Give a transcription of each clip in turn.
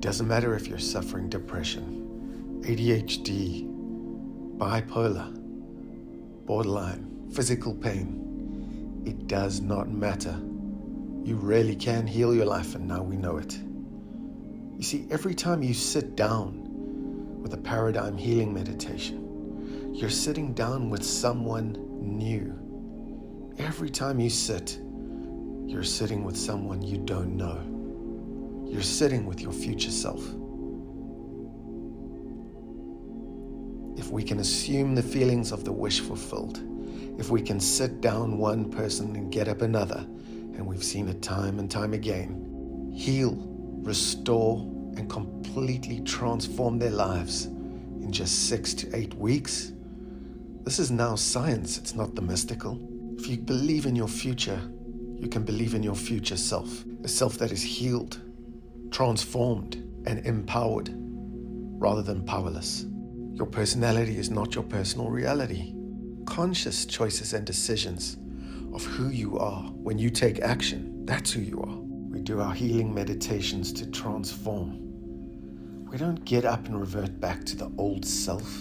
Doesn't matter if you're suffering depression, ADHD, bipolar, borderline, physical pain. It does not matter. You really can heal your life, and now we know it. You see, every time you sit down with a paradigm healing meditation, you're sitting down with someone new. Every time you sit, you're sitting with someone you don't know. You're sitting with your future self. If we can assume the feelings of the wish fulfilled, if we can sit down one person and get up another, and we've seen it time and time again, heal, restore, and completely transform their lives in just 6 to 8 weeks. This is now science, it's not the mystical. If you believe in your future, you can believe in your future self, a self that is healed, transformed, and empowered, rather than powerless. Your personality is not your personal reality. Conscious choices and decisions of who you are when you take action, that's who you are. We do our healing meditations to transform. We don't get up and revert back to the old self,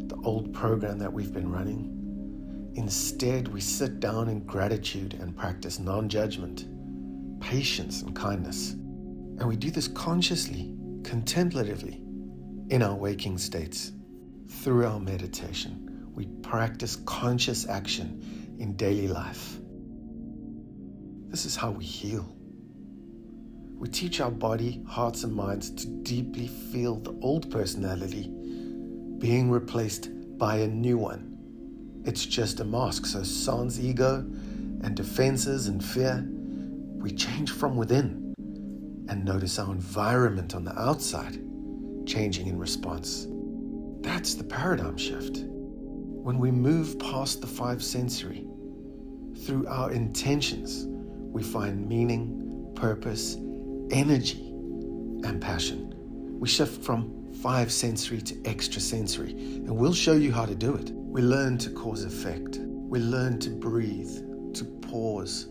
the old program that we've been running. Instead, we sit down in gratitude and practice non-judgment, patience, and kindness. And we do this consciously, contemplatively, in our waking states. Through our meditation, we practice conscious action in daily life. This is how we heal. We teach our body, hearts, and minds to deeply feel the old personality being replaced by a new one. It's just a mask, so sans ego and defenses and fear, we change from within and notice our environment on the outside changing in response. That's the paradigm shift. When we move past the 5 sensory, through our intentions, we find meaning, purpose, energy, and passion. We shift from 5 sensory to extrasensory, and we'll show you how to do it. We learn to cause effect. We learn to breathe, to pause,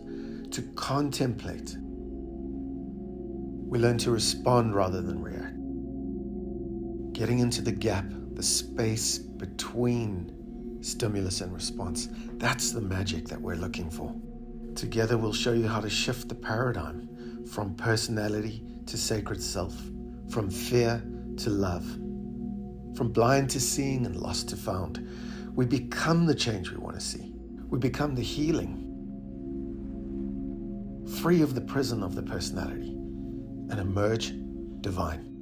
to contemplate. We learn to respond rather than react. Getting into the gap, the space between stimulus and response, that's the magic that we're looking for. Together, we'll show you how to shift the paradigm from personality to sacred self, from fear to love, from blind to seeing and lost to found. We become the change we want to see. We become the healing, free of the prison of the personality, and emerge divine.